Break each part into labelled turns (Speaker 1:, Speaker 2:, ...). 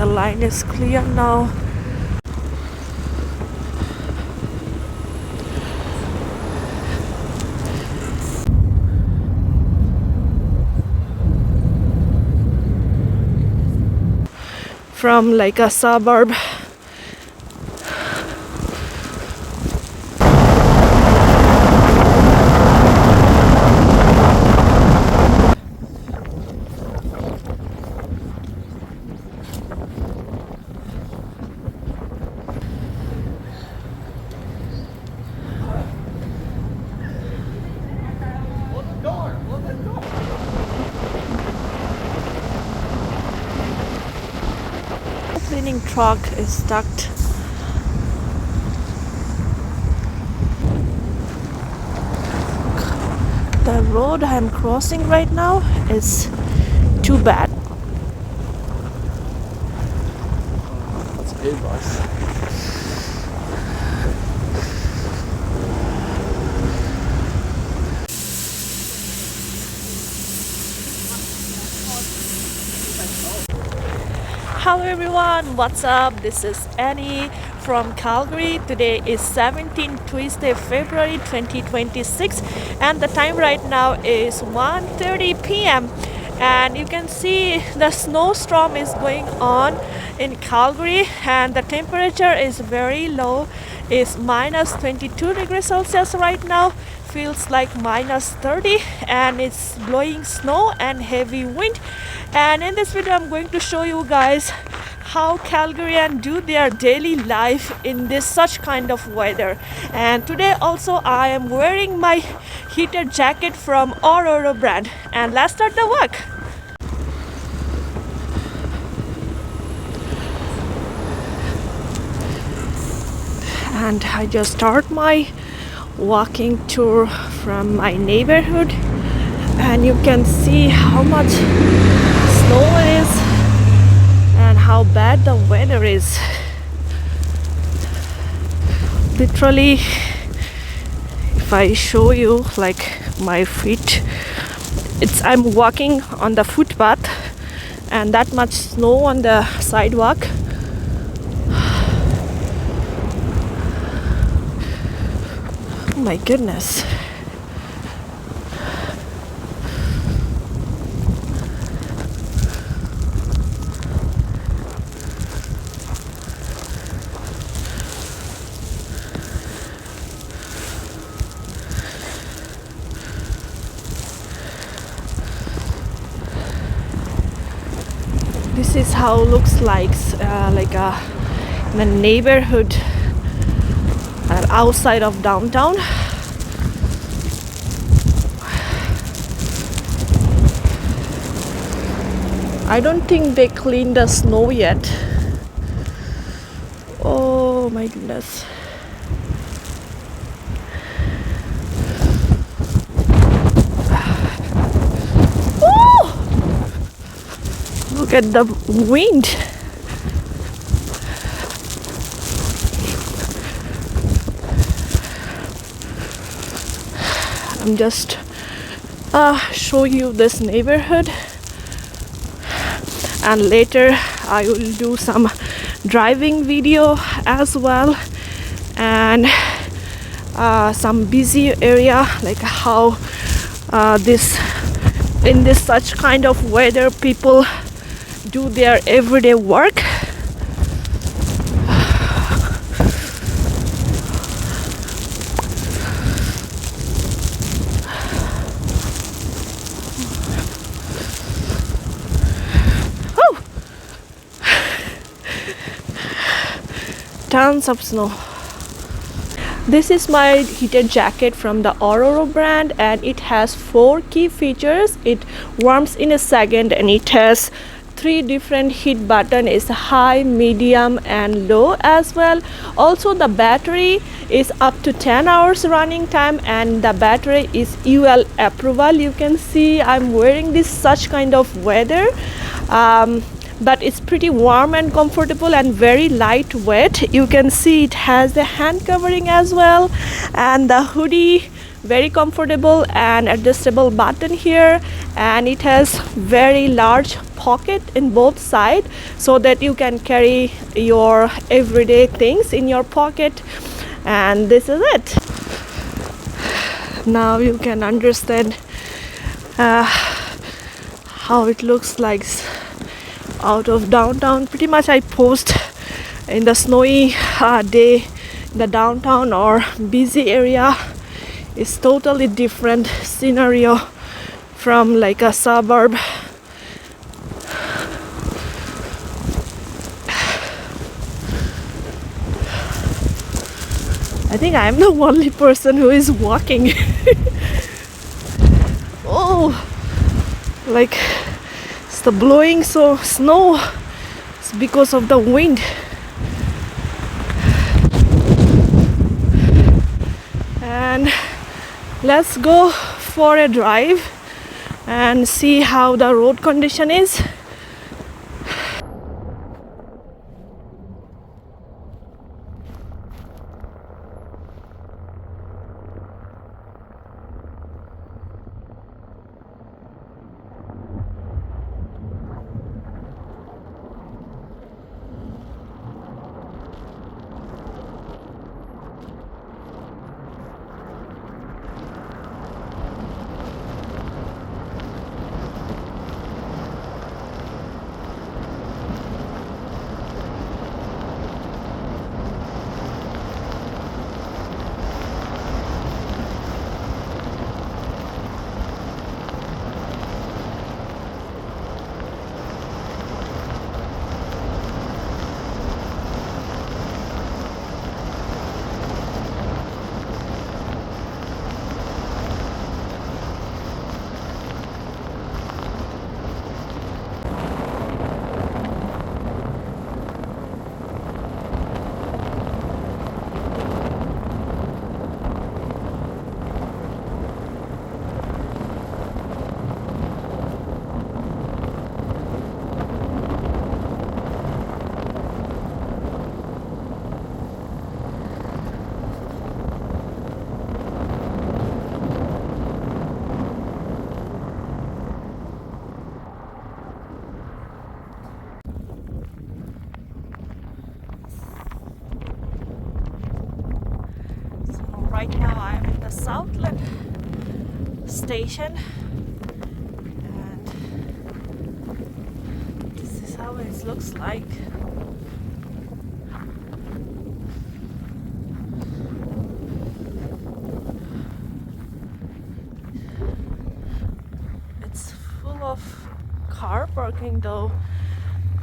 Speaker 1: the line is clear now. From like a suburb. Cleaning truck is stuck. The road I'm crossing right now is too bad.
Speaker 2: That's advice.
Speaker 1: Hello everyone, what's up? This is Annie from Calgary. Today is 17th Tuesday, February 2026 and the time right now is 1:30 p.m. and you can see the snowstorm is going on in Calgary and the temperature is very low. It's minus 22 degrees Celsius right now. Feels like minus 30 and it's blowing snow and heavy wind. And in this video I'm going to show you guys how Calgarians do their daily life in this such kind of weather. And today also I am wearing my heated jacket from Aurora brand. And let's start the work. And I just start my walking tour from my neighborhood and you can see how much snow is and how bad the weather is. Literally, if I show you like my feet, I'm walking on the footpath and that much snow on the sidewalk. Oh my goodness. This is how it looks like in the neighborhood outside of downtown. I don't think they cleaned the snow yet. Oh my goodness. Look at the wind. I'm just show you this neighborhood and later I will do some driving video as well and some busy area like how in this such kind of weather people do their everyday work. Oh! Tons of snow. This is my heated jacket from the Aurora brand and it has 4 key features. It warms in a second and it has 3 different heat button is high, medium and low as well. Also the battery is up to 10 hours running time and the battery is UL approval. You can see I'm wearing this such kind of weather. But it's pretty warm and comfortable and very lightweight. You can see it has the hand covering as well and the hoodie very comfortable and adjustable button here, and it has very large pocket in both sides so that you can carry your everyday things in your pocket. And this is it. Now you can understand how it looks like out of downtown. Pretty much I post in the snowy day, the downtown or busy area is totally different scenario from like a suburb. I think I'm the only person who is walking. Oh, like it's the blowing so snow. It's because of the wind. And let's go for a drive and see how the road condition is. Right now I'm in the Southland station, and this is how it looks like. It's full of car parking though.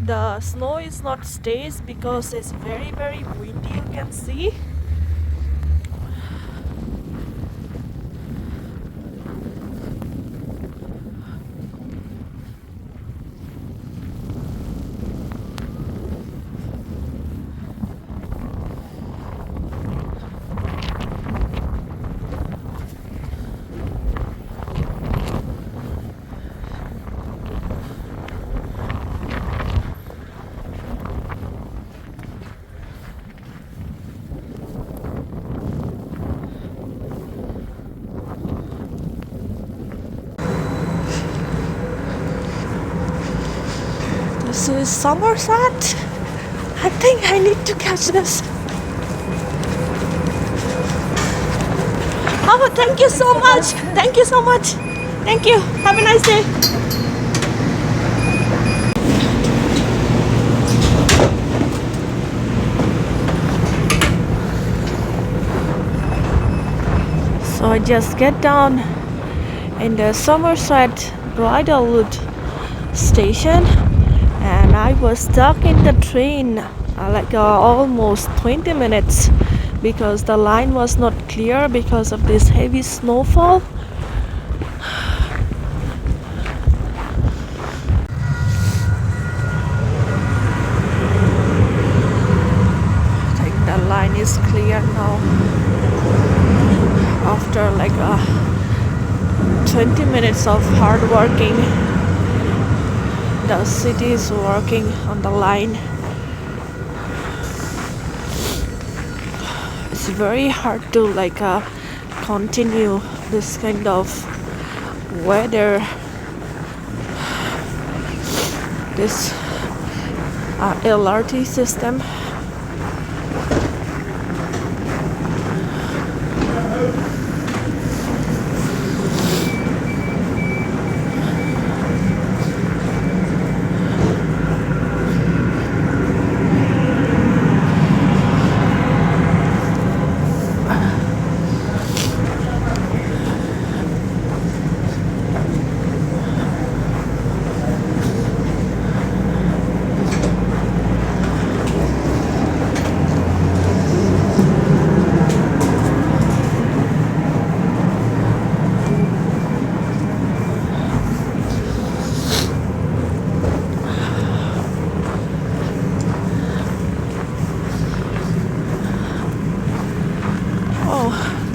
Speaker 1: The snow is not stays because it's very windy, you can see. This is Somerset. I think I need to catch this. Oh, thank you so much. Thank you so much. Thank you. Have a nice day. So I just get down in the Somerset Bridlewood station, and I was stuck in the train almost 20 minutes because the line was not clear because of this heavy snowfall. I think the line is clear now after 20 minutes of hard working. The city is working on the line. It's very hard to continue this kind of weather, this LRT system.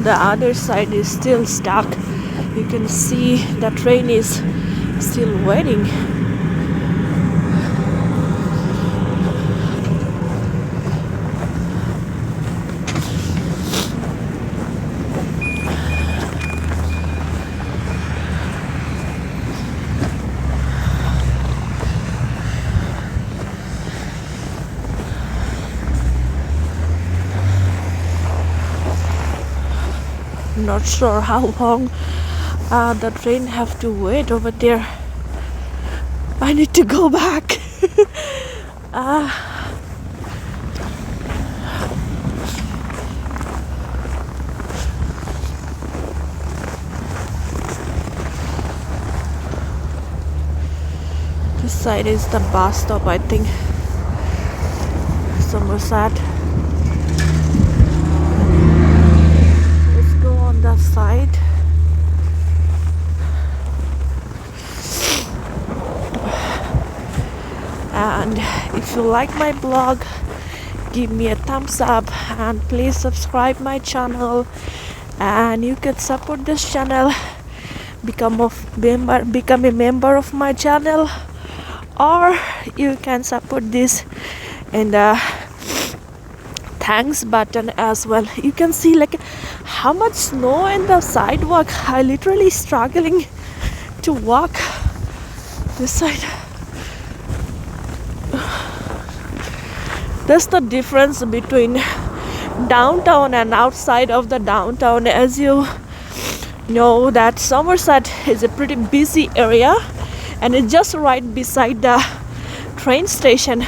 Speaker 1: The other side is still stuck. You can see the train is still waiting. Not sure how long the train have to wait over there. I need to go back. This side is the bus stop, I think. Somerset. That side. And if you like my blog, give me a thumbs up and please subscribe my channel, and you can support this channel, become a member of my channel, or you can support this in the thanks button as well. You can see like how much snow in the sidewalk. I literally struggling to walk this side. That's the difference between downtown and outside of the downtown. As you know, that Somerset is a pretty busy area and it's just right beside the train station,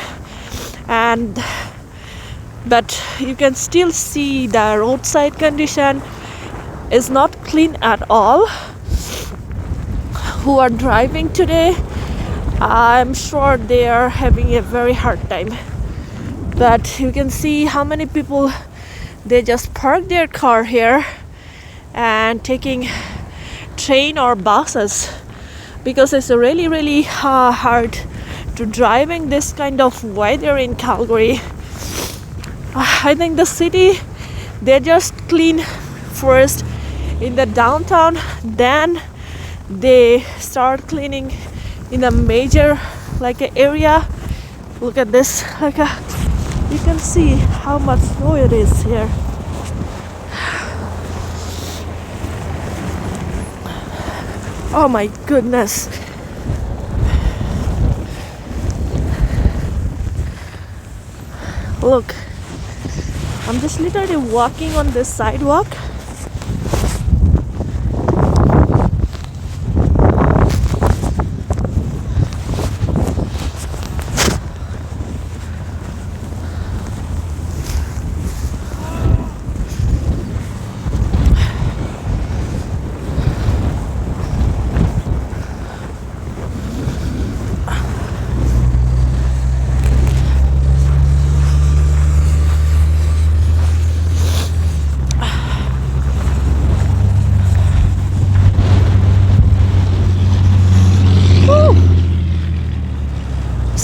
Speaker 1: but you can still see the roadside condition is not clean at all. Who are driving today, I'm sure they are having a very hard time. But you can see how many people, they just park their car here and taking train or buses, because it's really hard to driving this kind of weather in Calgary. I think the city, they just clean first in the downtown, then they start cleaning in a major area. Look at this, you can see how much snow it is here. Oh my goodness. Look, I'm just literally walking on this sidewalk.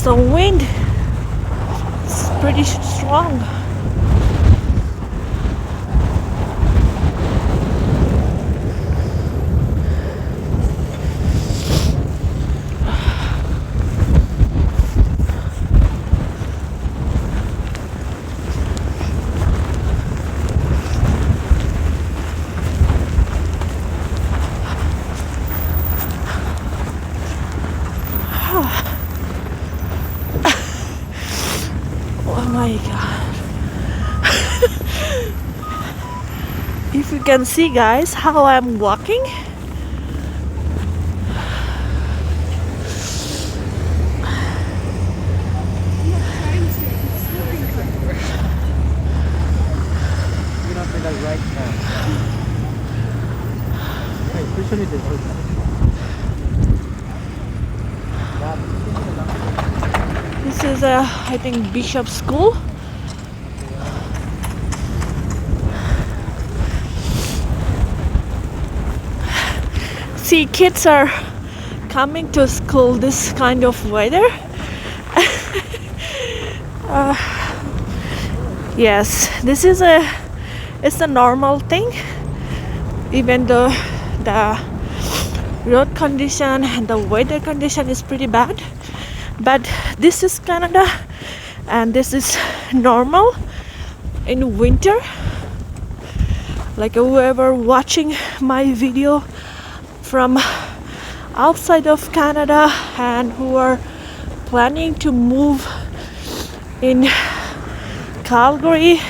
Speaker 1: The wind is pretty strong. My god. If you can see, guys, how I'm walking. This is I think Bishop School. See, kids are coming to school this kind of weather. Yes, this is it's a normal thing, even though the road condition and the weather condition is pretty bad. But this is Canada, and this is normal in winter. Like whoever watching my video from outside of Canada and who are planning to move in Calgary,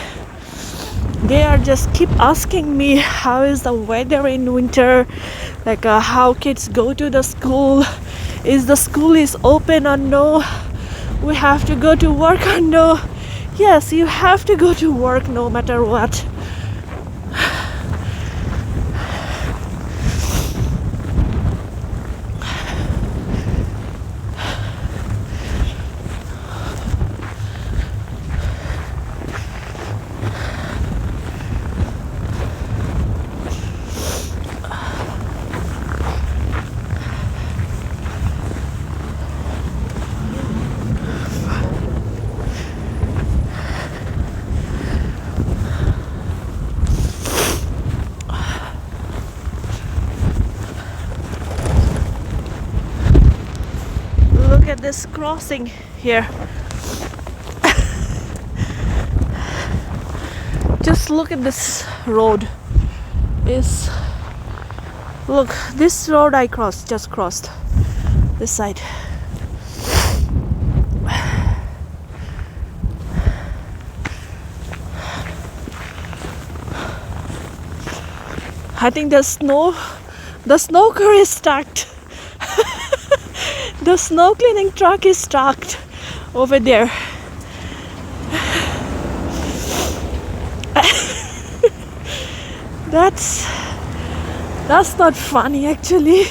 Speaker 1: they are just keep asking me how is the weather in winter, like how kids go to the school, is the school is open or no, we have to go to work or no. Yes, you have to go to work no matter what. Look at this crossing here. Just look at this road. Look, this road I just crossed this side. I think the snow car is stacked. The snow cleaning truck is stacked over there. That's not funny actually.